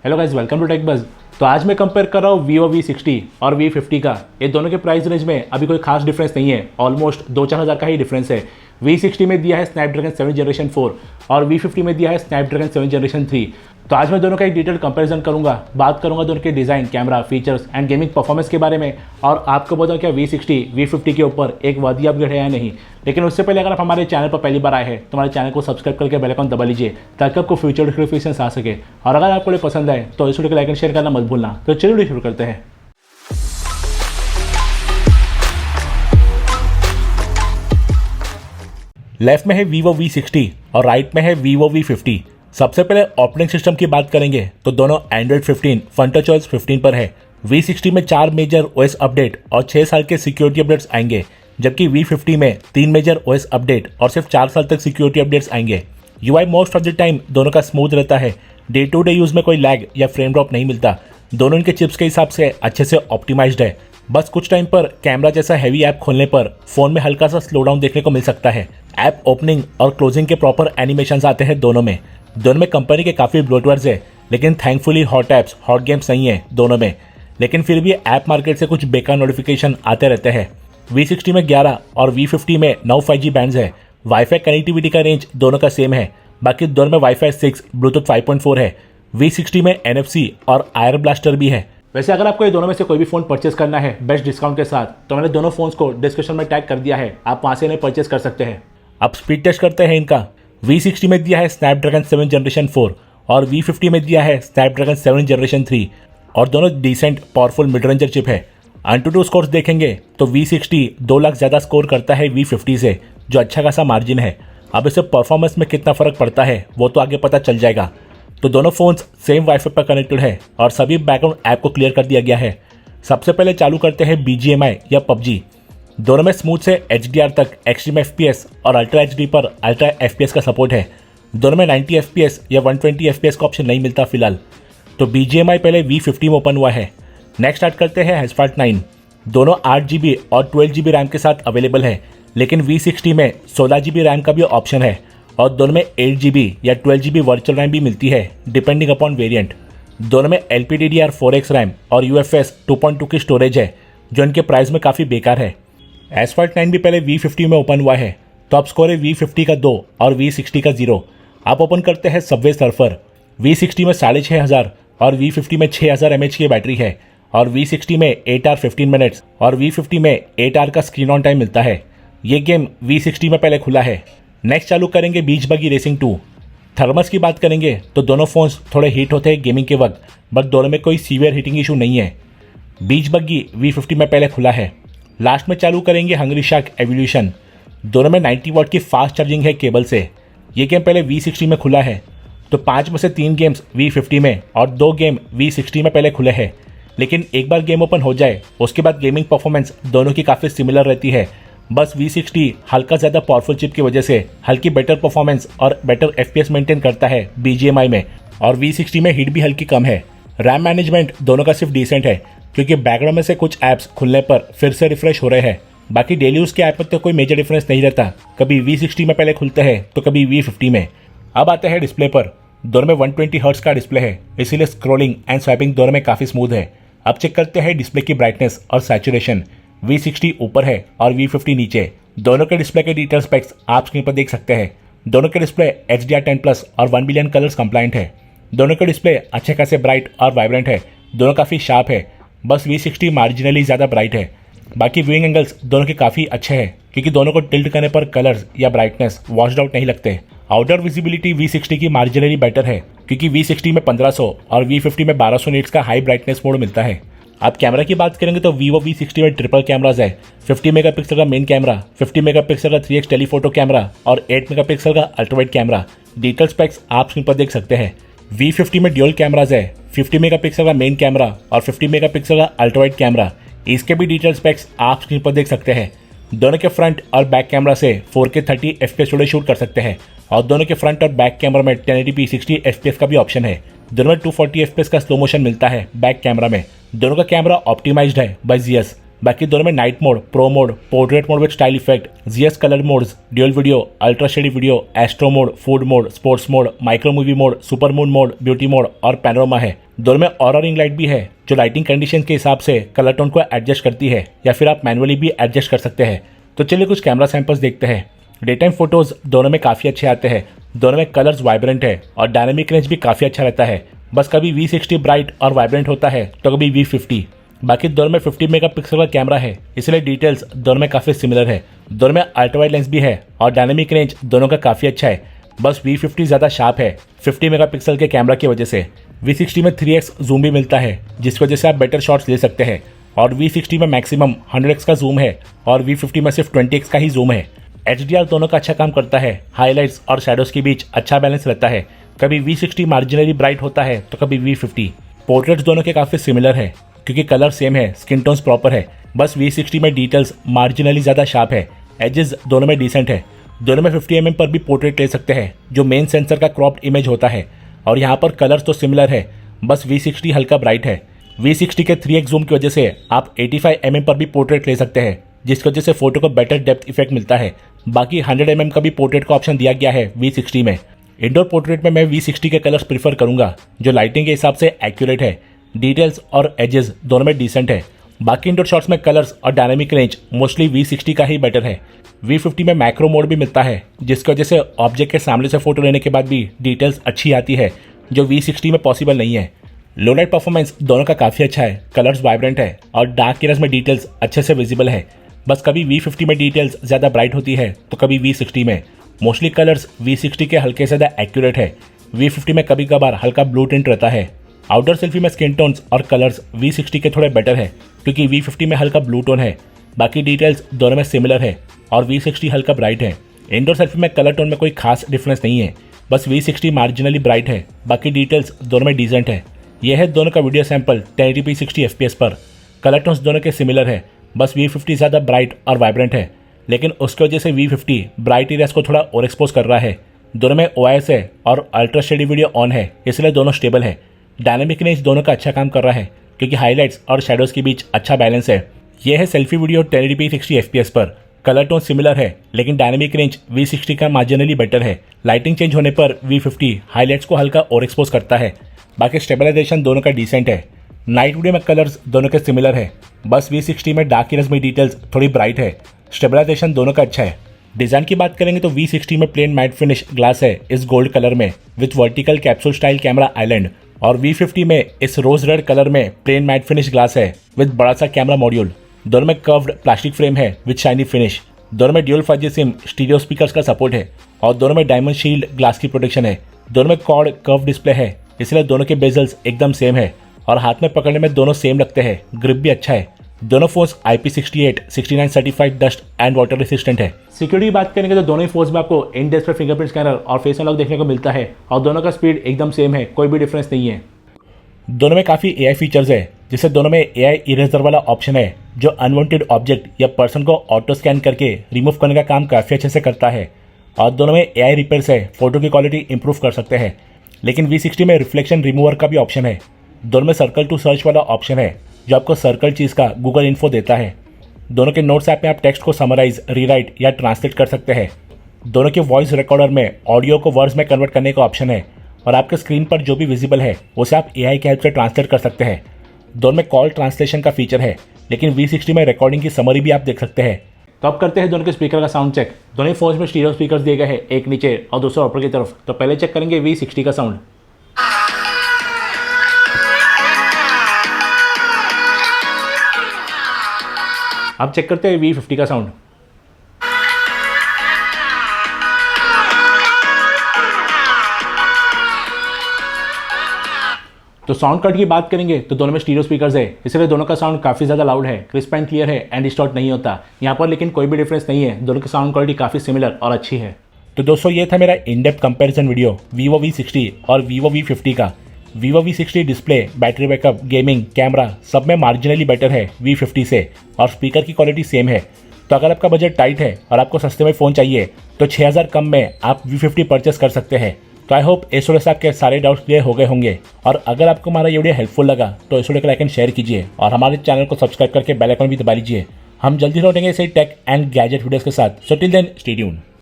Hello guys, welcome to Tech Buzz. तो आज मैं कंपेयर कर रहा हूँ Vivo V60 और V50 का। ये दोनों के प्राइस रेंज में अभी कोई खास डिफरेंस नहीं है, ऑलमोस्ट 2-4 हज़ार का ही डिफरेंस है। V60 में दिया है स्नैपड्रैगन 7 जनरेशन 4 और V50 में दिया है स्नैपड्रैगन 7 जनरेशन 3। तो आज मैं दोनों का एक डिटेल कंपैरिजन करूंगा, बात करूंगा दोनों के design, camera, features and gaming performance के बारे में, और आपको बताऊं क्या V60 V50 के ऊपर एक वादी अपग्रेड है या नहीं। लेकिन उससे पहले अगर आप हमारे चैनल पर पहली बार आए हैं तो हमारे चैनल को सब्सक्राइब करके बेल आइकन दबा लीजिए ताकि आपको फ्यूचर नोटिफिकेशंस आ सके। और अगर आपको ये पसंद आए तो इस वीडियो को लाइक एंड शेयर करना मत भूलना। तो चलिए शुरू करते हैं। लेफ्ट में है Vivo V60 और राइट में है Vivo V50। सबसे पहले ऑपरेटिंग सिस्टम की बात करेंगे तो दोनों Android 15 FunTouchOS 15 पर है। V60 में 4 मेजर OS अपडेट और 6 साल के सिक्योरिटी अपडेट्स आएंगे, जबकि V50 में 3 मेजर OS अपडेट और सिर्फ 4 साल तक सिक्योरिटी अपडेट्स आएंगे। UI most of the time दोनों का स्मूथ रहता है, डे टू डे यूज में कोई लैग या फ्रेम ड्रॉप नहीं मिलता। दोनों इनके चिप्स के हिसाब से अच्छे से ऑप्टिमाइज्ड है। बस कुछ टाइम पर कैमरा जैसा हैवी ऐप खोलने पर फोन में हल्का सा स्लो डाउन देखने को मिल सकता है। ऐप ओपनिंग और क्लोजिंग के प्रॉपर एनिमेशंस आते हैं दोनों में कंपनी के काफ़ी ब्लोटवेयर्स है, लेकिन thankfully hot apps, hot games नहीं है दोनों में। लेकिन फिर भी ऐप मार्केट से कुछ बेकार नोटिफिकेशन आते रहते हैं। V60 में 11 और V50 में 9 5G बैंड्स है। वाईफाई कनेक्टिविटी का रेंज दोनों का सेम है, बाकी दोनों में वाईफाई 6 ब्लूटूथ 5.4 है। V60 में NFC और आयर ब्लास्टर भी है। वैसे अगर आपको ये दोनों में से कोई भी फ़ोन परचेस करना है बेस्ट डिस्काउंट के साथ, तो मैंने दोनों फ़ोन्स को डिस्क्रिप्शन में टैग कर दिया है, आप वहाँ से इन्हें परचेस कर सकते हैं। अब स्पीड टेस्ट करते हैं इनका। V60 में दिया है स्नैपड्रैगन 7 जनरेशन 4 और V50 में दिया है स्नैपड्रैगन 7 जनरेशन 3 और दोनों decent powerful mid ranger chip है। AnTuTu स्कोर्स देखेंगे तो V60 2 लाख ज़्यादा स्कोर करता है V50 से, जो अच्छा खासा मार्जिन है। अब इसे परफॉर्मेंस में कितना फ़र्क पड़ता है वो तो आगे पता चल जाएगा। तो दोनों फ़ोन्स सेम वाईफाई पर कनेक्टेड है और सभी बैकग्राउंड ऐप को क्लियर कर दिया गया है। सबसे पहले चालू करते हैं BGMI या PUBG। दोनों में स्मूथ से HDR तक एक्सट्रीम FPS और अल्ट्रा HD पर अल्ट्रा FPS का सपोर्ट है। दोनों में 90 FPS या 120 FPS का ऑप्शन नहीं मिलता फिलहाल। तो BGMI पहले V50 में ओपन हुआ है। नेक्स्ट स्टार्ट करते हैं Asphalt 9। दोनों 8GB और 12GB रैम के साथ अवेलेबल है, लेकिन V60 में 16GB रैम का भी ऑप्शन है और दोनों में 8GB या 12GB वर्चुअल रैम भी मिलती है डिपेंडिंग अपॉन वेरिएंट। दोनों में LPDDR4X रैम और UFS 2.2 की स्टोरेज है, जो इनके प्राइस में काफ़ी बेकार है। Asphalt 9 भी पहले V50 में ओपन हुआ है। तो अब स्कोर है V50 का 2 और V60 का 0। आप ओपन करते हैं सबवे सर्फर। V60 में 6500 और V50 में 6000 mAh की बैटरी है और V60 में 8 आवर 15 मिनट्स और V50 में 8 आवर का स्क्रीन ऑन टाइम मिलता है। ये गेम V60 में पहले खुला है। नेक्स्ट चालू करेंगे बीच बगी रेसिंग 2। थर्मस की बात करेंगे तो दोनों फोन्स थोड़े हीट होते हैं गेमिंग के वक्त, बट दोनों में कोई सीवियर हीटिंग इशू नहीं है। बीच बगी V50 में पहले खुला है। लास्ट में चालू करेंगे हंग्री शार्क एवोल्यूशन। दोनों में 90 वाट की फास्ट चार्जिंग है केबल से। ये गेम पहले V60 में खुला है। तो 5 में से 3 गेम्स V50 में और 2 गेम V60 में पहले खुले हैं। लेकिन एक बार गेम ओपन हो जाए उसके बाद गेमिंग परफॉर्मेंस दोनों की काफ़ी सिमिलर रहती है। बस V60 हल्का ज़्यादा पावरफुल चिप की वजह से हल्की बेटर परफॉर्मेंस और बेटर FPS मेंटेन करता है BGMI में, और V60 में हीट भी हल्की कम है। रैम मैनेजमेंट दोनों का सिर्फ डिसेंट है, क्योंकि बैकग्राउंड में से कुछ ऐप्स खुलने पर फिर से रिफ्रेश हो रहे हैं। बाकी डेली यूज़ के ऐप में तो कोई मेजर डिफरेंस नहीं रहता, कभी V60 में पहले खुलते हैं तो कभी V50 में। अब आते हैं डिस्प्ले पर। दोनों में 120 हर्ट्ज का डिस्प्ले है, इसीलिए स्क्रॉलिंग एंड स्वाइपिंग दोनों में काफ़ी स्मूथ है। अब चेक करते हैं डिस्प्ले की ब्राइटनेस और सैचुरेशन। V60 ऊपर है और V50 नीचे। दोनों के डिस्प्ले के डिटेल स्पेक्स आप स्क्रीन पर देख सकते हैं। दोनों के डिस्प्ले HDR10+ और 1 बिलियन कलर्स कंप्लाइंट है। दोनों के डिस्प्ले अच्छे खासे ब्राइट और वाइब्रेंट है। दोनों काफ़ी शार्प है, बस V60 मार्जिनली ज़्यादा ब्राइट है। बाकी व्यूइंग एंगल्स दोनों के काफ़ी अच्छे हैं, क्योंकि दोनों को टिल्ट करने पर कलर्स या ब्राइटनेस वॉश्ड आउट नहीं लगते। आउटडोर विजिबिलिटी V60 की मार्जिनली बेटर है, क्योंकि V60 में 1500 और V50 में 1200 नीट्स का हाई ब्राइटनेस मोड मिलता है। आप कैमरा की बात करेंगे तो Vivo V60 में ट्रिपल कैमराज है। 50 मेगापिक्सल का मेन कैमरा, 50 मेगापिक्सल का 3x टेलीफोटो कैमरा और 8 मेगापिक्सल का अल्ट्रावाइड कैमरा। डिटेल स्पेक्स आप स्क्रीन पर देख सकते हैं। V50 में ड्यूल कैमराज है, 50 मेगापिक्सल का मेन कैमरा और 50 मेगापिक्सल का अल्ट्रावाइड कैमरा। इसके भी डिटेल स्पेक्स आप स्क्रीन पर देख सकते हैं। दोनों के फ्रंट और बैक कैमरा से 4K 30 FPS वीडियो शूट कर सकते हैं और दोनों के फ्रंट और बैक कैमरा में 1080p 60 FPS का भी ऑप्शन है। दोनों में 240 FPS का स्लो मोशन मिलता है बैक कैमरा में। दोनों का कैमरा ऑप्टिमाइज्ड है बाय ZS। बाकी दोनों में night mode, pro mode, portrait mode with style effect, ZS colour modes, dual video, ultra shady video, astro mode, food mode, sports mode, micro movie mode, super moon mode, beauty mode और panorama है। दोनों में aura ring light भी है जो lighting condition के हिसाब से कलर टोन को एडजस्ट करती है, या फिर आप मैनुअली भी एडजस्ट कर सकते हैं। तो चलिए कुछ कैमरा सैंपल्स देखते हैं। डे टाइम फोटोज दोनों में काफ़ी अच्छे आते हैं, दोनों में कलर्स वाइब्रेंट है और डायनेमिक रेंज भी काफ़ी अच्छा रहता है। बस कभी V60 ब्राइट और वाइब्रेंट होता है तो कभी V50। बाकी दोनों में 50 मेगापिक्सल का कैमरा है, इसलिए डिटेल्स दोनों में काफ़ी सिमिलर है। दोनों में अल्ट्रा वाइड लेंस भी है और डायनेमिक रेंज दोनों का काफ़ी अच्छा है। बस V50 ज़्यादा शार्प है 50 मेगापिक्सल के कैमरा की वजह से। V60 में 3x जूम भी मिलता है, जिसकी वजह से आप बेटर शॉट्स ले सकते हैं। और V60 में मैक्सिमम 100x का जूम है और V50 में सिर्फ 20x का ही जूम है। HDR दोनों का अच्छा काम करता है, हाईलाइट्स और शैडोज के बीच अच्छा बैलेंस रहता है। कभी V60 मार्जिनली ब्राइट होता है तो कभी V50। पोर्ट्रेट्स दोनों के काफ़ी सिमिलर है क्योंकि कलर सेम है, स्किन टोन्स प्रॉपर है। बस V60 में डिटेल्स मार्जिनली ज़्यादा शार्प है, एजेस दोनों में डिसेंट है। दोनों में 50 mm पर भी पोर्ट्रेट ले सकते हैं जो मेन सेंसर का क्रॉप्ड इमेज होता है। और यहाँ पर कलर्स तो सिमिलर है, बस V60 हल्का ब्राइट है। V60 के 3x जूम की वजह से आप 85 mm पर भी पोर्ट्रेट ले सकते हैं, जिसकी वजह से फोटो को बेटर डेप्थ इफेक्ट मिलता है। बाकी 100 mm का भी पोर्ट्रेट का ऑप्शन दिया गया है V60 में। इंडोर पोर्ट्रेट में मैं V60 के कलर्स प्रीफर करूंगा जो लाइटिंग के हिसाब से एक्यूरेट है, डिटेल्स और एजेस दोनों में डिसेंट है। बाकी इंडोर शॉट्स में कलर्स और डायनेमिक रेंज मोस्टली V60 का ही बेटर है। V50 में मैक्रो मोड भी मिलता है, जिसकी वजह से ऑब्जेक्ट के सामने से फोटो लेने के बाद भी डिटेल्स अच्छी आती है जो V60 में पॉसिबल नहीं है। लो लाइट परफॉर्मेंस दोनों का काफ़ी अच्छा है, कलर्स वाइब्रेंट है और डार्क एरियाज में डिटेल्स अच्छे से विजिबल है। बस कभी V50 में डिटेल्स ज़्यादा ब्राइट होती है तो कभी V60 में। मोस्टली कलर्स V60 के हल्के से ज़्यादा एक्यूरेट है। V50 में कभी कभार हल्का ब्लू टिंट रहता है। आउटडोर सेल्फी में स्किन टोन्स और कलर्स V60 के थोड़े बेटर है क्योंकि V50 में हल्का ब्लू टोन है। बाकी डिटेल्स दोनों में सिमिलर है और V60 हल्का ब्राइट है। इंडोर सेल्फी में कलर टोन में कोई खास डिफरेंस नहीं है, बस V60 मार्जिनली ब्राइट है, बाकी डिटेल्स दोनों में डिसेंट है। यह है दोनों का वीडियो सैंपल 1080p 60 fps पर। कलर टोन्स दोनों के सिमिलर है, बस V50 ज़्यादा ब्राइट और वाइब्रेंट है, लेकिन उसकी वजह से V50 ब्राइट एरियाज को थोड़ा और एक्सपोज कर रहा है। दोनों में OIS है और अल्ट्रा स्टेडी वीडियो ऑन है, इसलिए दोनों स्टेबल है। डायनेमिक रेंज दोनों का अच्छा काम कर रहा है क्योंकि हाईलाइट्स और शैडोज के बीच अच्छा बैलेंस है। यह है सेल्फी वीडियो 1080p 60 fps पर। कलर टोन सिमिलर है लेकिन डायनेमिक रेंज V60 का मार्जिनली बेटर है। लाइटिंग चेंज होने पर V50 हाईलाइट्स को हल्का और एक्सपोज करता है। बाकी स्टेबलाइजेशन दोनों का डिसेंट है। नाइट वीडियो में कलर्स दोनों के सिमिलर है, बस V60 में डार्क एरियाज में डिटेल्स थोड़ी ब्राइट है। स्टेबलाइजेशन दोनों का अच्छा है। डिज़ाइन की बात करेंगे तो V60 में प्लेन मैट फिनिश ग्लास है इस गोल्ड कलर में with vertical capsule style camera island, और V50 में इस रोज रेड कलर में प्लेन मैट फिनिश ग्लास है विथ बड़ा सा कैमरा मॉड्यूल। दोनों में कर्व्ड प्लास्टिक फ्रेम है विथ शाइनी फिनिश। दोनों में dual 5G SIM stereo speakers का सपोर्ट है और दोनों में डायमंड शील्ड ग्लास की प्रोटेक्शन है। दोनों में कॉर्ड कर्व डिस्प्ले है, इसलिए दोनों के बेजल्स एकदम सेम है और हाथ में पकड़ने में दोनों सेम लगते हैं। ग्रिप भी अच्छा है। दोनों phones IP68 69 certified dust and water resistant है। सिक्योरिटी की बात करेंगे तो दोनों ही फोन्स में आपको इन डिस्प्ले फिंगरप्रिंट स्कैनर और फेस अनलॉक देखने को मिलता है और दोनों का स्पीड एकदम सेम है, कोई भी डिफरेंस नहीं है। दोनों में काफ़ी AI फीचर्स है, जिससे दोनों में AI इरेजर वाला ऑप्शन है जो अनवांटेड ऑब्जेक्ट या पर्सन को ऑटो स्कैन करके रिमूव करने का काम काफ़ी अच्छे से करता है। और दोनों में AI रिपेयर्स है, फोटो की क्वालिटी इंप्रूव कर सकते हैं। लेकिन V60 में रिफ्लेक्शन रिमूवर का भी ऑप्शन है। दोनों में सर्कल टू सर्च वाला ऑप्शन है जो आपको सर्कल चीज़ का गूगल इन्फो देता है। दोनों के नोट्स ऐप में आप टेक्स्ट को समराइज, रीराइट या ट्रांसलेट कर सकते हैं। दोनों के वॉइस रिकॉर्डर में ऑडियो को वर्ड्स में कन्वर्ट करने का ऑप्शन है और आपके स्क्रीन पर जो भी विजिबल है उसे आप AI की हेल्प से ट्रांसलेट कर सकते हैं। दोनों में कॉल ट्रांसलेशन का फीचर है, लेकिन V60 में रिकॉर्डिंग की समरी भी आप देख सकते हैं। तो अब करते हैं दोनों के स्पीकर का साउंड चेक। दोनों ही फोन्स में स्टीरियो स्पीकर्स दिए गए हैं, एक नीचे और दूसरा ऊपर की तरफ। तो पहले चेक करेंगे V60 का साउंड। अब चेक करते हैं V50 का साउंड। तो साउंड कट की बात करेंगे तो दोनों में स्टीरियो स्पीकर्स है, इसलिए दोनों का साउंड काफ़ी ज़्यादा लाउड है, क्रिस्प एंड क्लियर है एंड डिस्टॉर्ट नहीं होता यहाँ पर। लेकिन कोई भी डिफरेंस नहीं है, दोनों की साउंड क्वालिटी काफ़ी सिमिलर और अच्छी है। तो दोस्तों ये था मेरा in depth comparison video Vivo V60 और Vivo V50 का। Vivo V60 display, battery backup, gaming, camera सब में मार्जिनली बेटर है V50 से और स्पीकर की क्वालिटी सेम है। तो अगर आपका बजट टाइट है और आपको सस्ते में फ़ोन चाहिए तो 6000 कम में आप V50 परचेस कर सकते हैं। तो आई होप इस वीडियो से आपके सारे डाउट्स क्लियर हो गए होंगे, और अगर आपको हमारा ये वीडियो हेल्पफुल लगा तो इस वीडियो को लाइक एंड शेयर कीजिए और हमारे चैनल को सब्सक्राइब करके बेल आइकन भी दबा लीजिए। हम जल्दी लौटेंगे ऐसे टेक एंड गैजेट वीडियोस के साथ। So till then stay tuned.